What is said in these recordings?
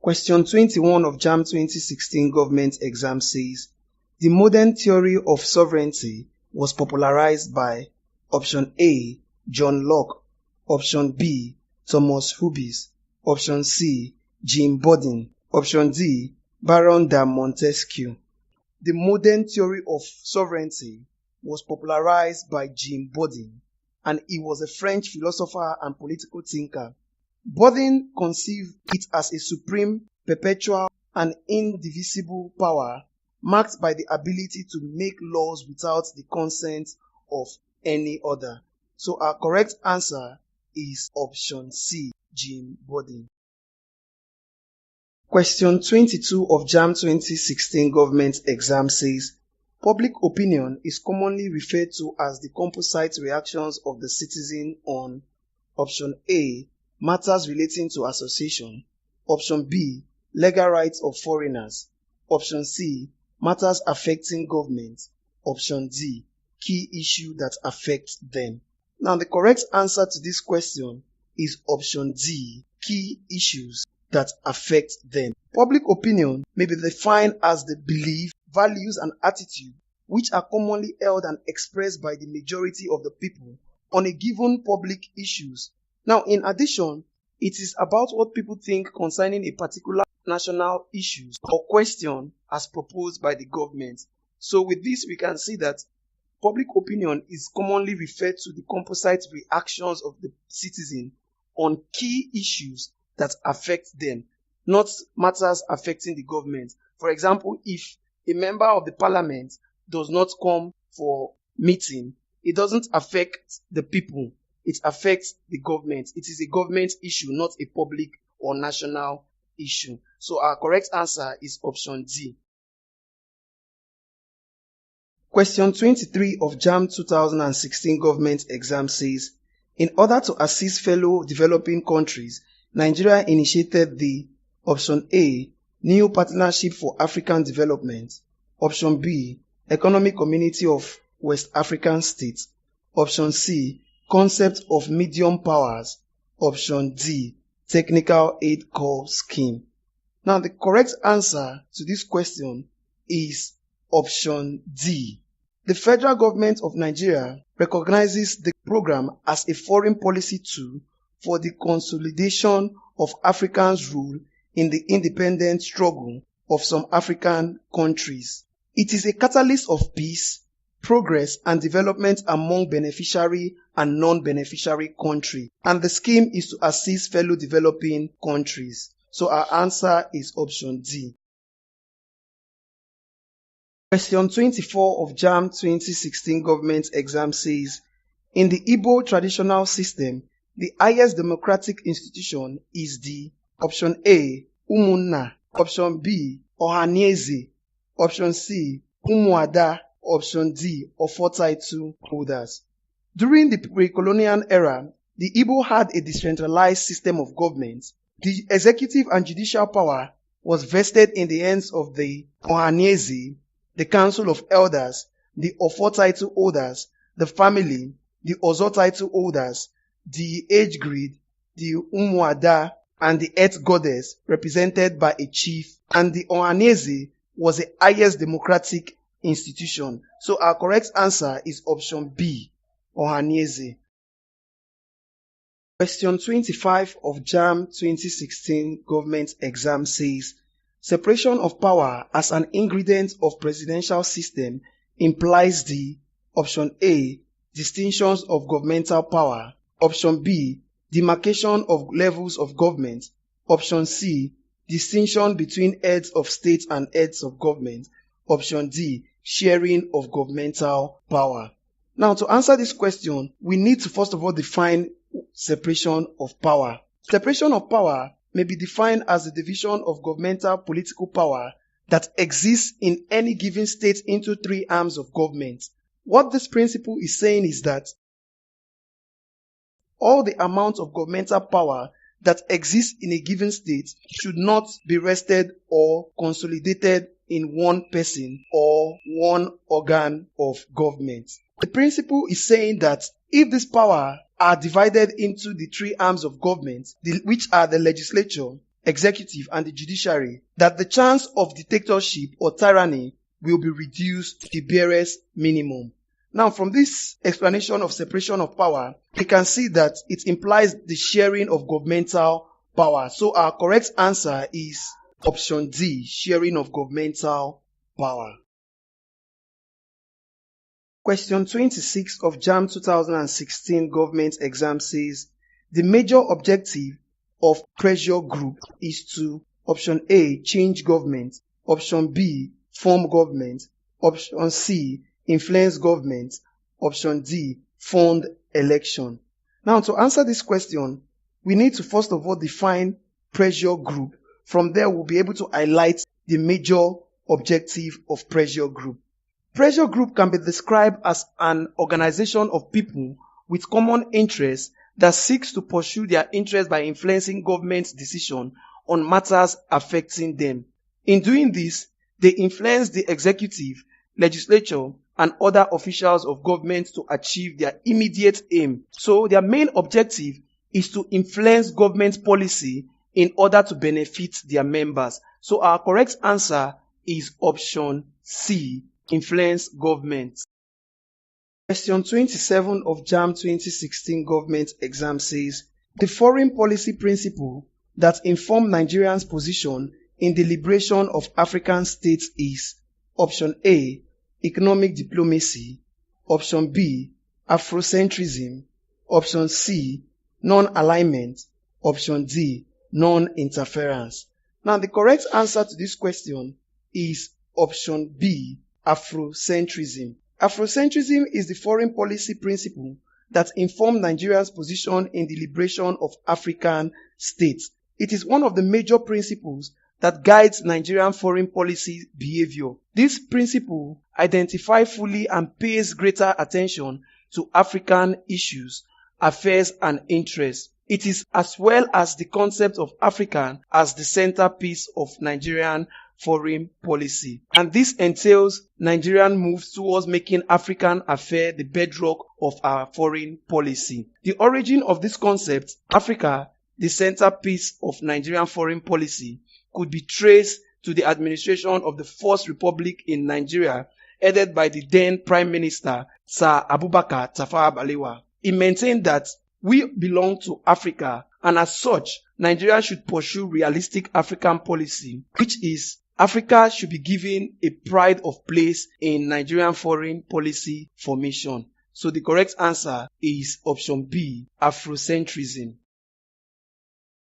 Question 21 of JAMB 2016 government exam says, the modern theory of sovereignty was popularized by option A, John Locke, option B, Thomas Hobbes, option C, Jim Bodin, option D, Baron de Montesquieu. The modern theory of sovereignty was popularized by Jim Bodin, and he was a French philosopher and political thinker. Bodin conceived it as a supreme, perpetual, and indivisible power marked by the ability to make laws without the consent of any other. So our correct answer is option C, Jim Bodin. Question 22 of JAMB 2016 government exam says, public opinion is commonly referred to as the composite reactions of the citizen on option A, matters relating to association, option B, legal rights of foreigners, option C, matters affecting government, option D, key issue that affects them. Now the correct answer to this question is option D, key issues that affect them. Public opinion may be defined as the belief, values, and attitude which are commonly held and expressed by the majority of the people on a given public issues. Now, in addition, it is about what people think concerning a particular national issue or question as proposed by the government. So with this, we can see that public opinion is commonly referred to the composite reactions of the citizen on key issues that affect them, not matters affecting the government. For example, if a member of the parliament does not come for meeting, it doesn't affect the people. It affects the government. It is a government issue, not a public or national issue. So our correct answer is option D. Question 23 of JAMB 2016 government exam says, in order to assist fellow developing countries, Nigeria initiated the option A, New Partnership for African Development, option B, Economic Community of West African States, option C, Concept of Medium Powers, option D, Technical Aid Corps Scheme. Now the correct answer to this question is option D. The federal government of Nigeria recognizes the program as a foreign policy tool for the consolidation of Africans' role in the independent struggle of some African countries. It is a catalyst of peace, progress, and development among beneficiary and non-beneficiary countries, and the scheme is to assist fellow developing countries. So our answer is option D. Question 24 of JAMB 2016 government exam says, in the Igbo traditional system, the highest democratic institution is the option A, Umunna, option B, Oha-na-eze, option C, Umuada Option D, Ofo Title Holders. During the pre-colonial era, the Igbo had a decentralized system of government. The executive and judicial power was vested in the hands of the Oha-na-eze, the Council of Elders, the Ofo Title Holders, the family, the Ozo Title Holders, the age grid, the Umuada, and the Earth Goddess, represented by a chief, and the Oha-na-eze was the highest democratic institution. So our correct answer is option B, Oha-na-eze. Question 25 of JAMB 2016 government exam says, separation of power as an ingredient of presidential system implies the option A, distinctions of governmental power, option B, demarcation of levels of government, option C, distinction between heads of state and heads of government, option D, sharing of governmental power. Now to answer this question, we need to first of all define separation of power. Separation of power may be defined as the division of governmental political power that exists in any given state into three arms of government. What this principle is saying is that all the amount of governmental power that exists in a given state should not be rested or consolidated in one person or one organ of government. The principle is saying that if this power are divided into the three arms of government, which are the legislature, executive, and the judiciary, that the chance of dictatorship or tyranny will be reduced to the barest minimum. Now, from this explanation of separation of power, we can see that it implies the sharing of governmental power. So our correct answer is option D, sharing of governmental power. Question 26 of JAMB 2016 government exam says, the major objective of pressure group is to option A, change government, option B, form government, option C, influence government, option D, fund election. Now, to answer this question, we need to first of all define pressure group. From there, we'll be able to highlight the major objective of pressure group. Pressure group can be described as an organization of people with common interests that seeks to pursue their interests by influencing government decisions on matters affecting them. In doing this, they influence the executive, legislature, and other officials of government to achieve their immediate aim. So their main objective is to influence government policy in order to benefit their members. So our correct answer is option C, influence government. Question 27 of JAMB 2016 government exam says, the foreign policy principle that inform Nigerians' position in the liberation of African states is option A, economic diplomacy, option B, Afrocentrism, option C, non-alignment, option D, non-interference. Now, the correct answer to this question is option B, Afrocentrism. Afrocentrism is the foreign policy principle that informed Nigeria's position in the liberation of African states. It is one of the major principles that guides Nigerian foreign policy behavior. This principle identifies fully and pays greater attention to African issues, affairs, and interests. It is as well as the concept of African as the centerpiece of Nigerian foreign policy. And this entails Nigerian moves towards making African affairs the bedrock of our foreign policy. The origin of this concept, Africa, the centerpiece of Nigerian foreign policy, could be traced to the administration of the First Republic in Nigeria, headed by the then Prime Minister, Sir Abubakar Tafawa Balewa. He maintained that we belong to Africa, and as such, Nigeria should pursue realistic African policy, which is Africa should be given a pride of place in Nigerian foreign policy formation. So the correct answer is option B, Afrocentrism.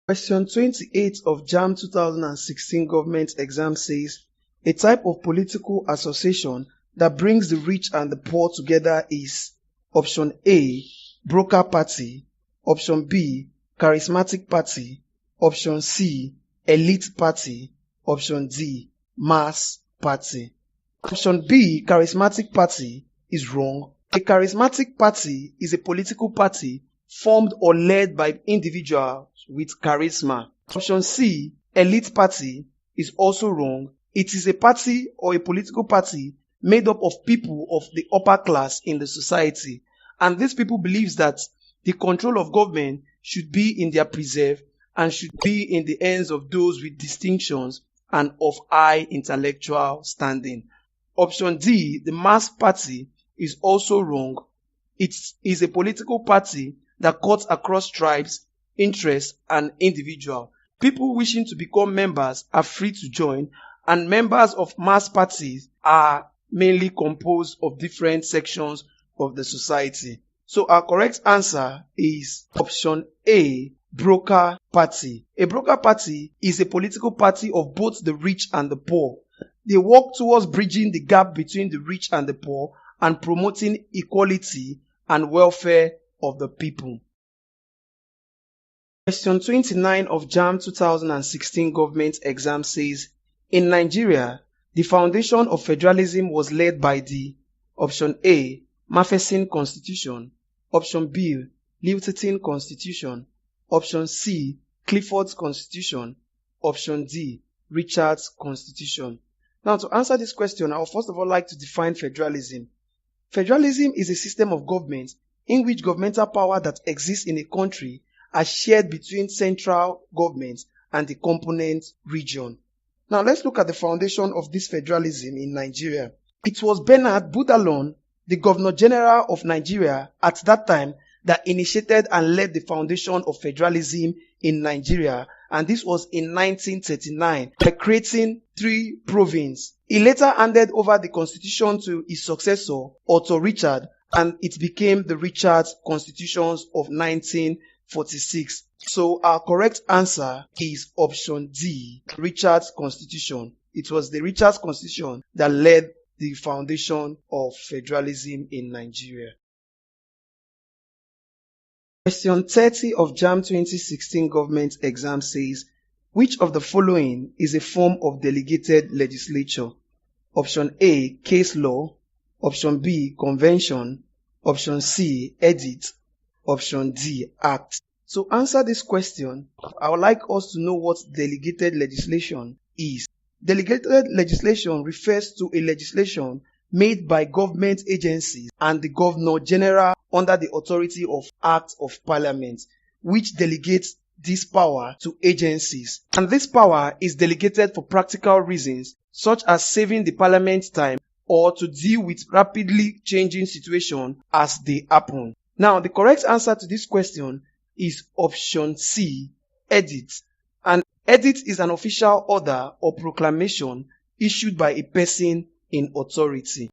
Question 28 of JAMB 2016 government exam says, a type of political association that brings the rich and the poor together is option A, broker party, option B, charismatic party, option C, elite party, option D, mass party. Option B, charismatic party, is wrong. A charismatic party is a political party formed or led by individuals with charisma. Option C, elite party, is also wrong. It is a party or a political party made up of people of the upper class in the society. And these people believe that the control of government should be in their preserve and should be in the hands of those with distinctions and of high intellectual standing. Option D, the mass party, is also wrong. It is a political party that cuts across tribes, interests, and individuals. People wishing to become members are free to join, and members of mass parties are mainly composed of different sections of the society. So our correct answer is option A, broker party. A broker party is a political party of both the rich and the poor. They work towards bridging the gap between the rich and the poor and promoting equality and welfare of the people. Question 29 of JAMB 2016 government exam says, in Nigeria, the foundation of federalism was led by the option A, Macpherson Constitution, option B, Lyttleton Constitution, option C, Clifford's Constitution, option D, Richard's Constitution. Now, to answer this question, I would first of all like to define federalism. Federalism is a system of government in which governmental power that exists in a country are shared between central government and the component region. Now let's look at the foundation of this federalism in Nigeria. It was Bernard Budalon, the Governor General of Nigeria at that time, that initiated and led the foundation of federalism in Nigeria, and this was in 1939 by creating 3 provinces. He later handed over the constitution to his successor, Otto Richard, and it became the Richard Constitutions of 1946. So our correct answer is option D, Richard's Constitution. It was the Richard's Constitution that led the foundation of federalism in Nigeria. Question 30 of JAMB 2016 government exam says, which of the following is a form of delegated legislature? Option A, case law. Option B, convention. Option C, edict. Option D, act. To answer this question, I would like us to know what delegated legislation is. Delegated legislation refers to a legislation made by government agencies and the Governor General under the authority of Act of Parliament, which delegates this power to agencies. And this power is delegated for practical reasons, such as saving the Parliament time or to deal with rapidly changing situations as they happen. Now, the correct answer to this question is option C, edict. An edict is an official order or proclamation issued by a person in authority.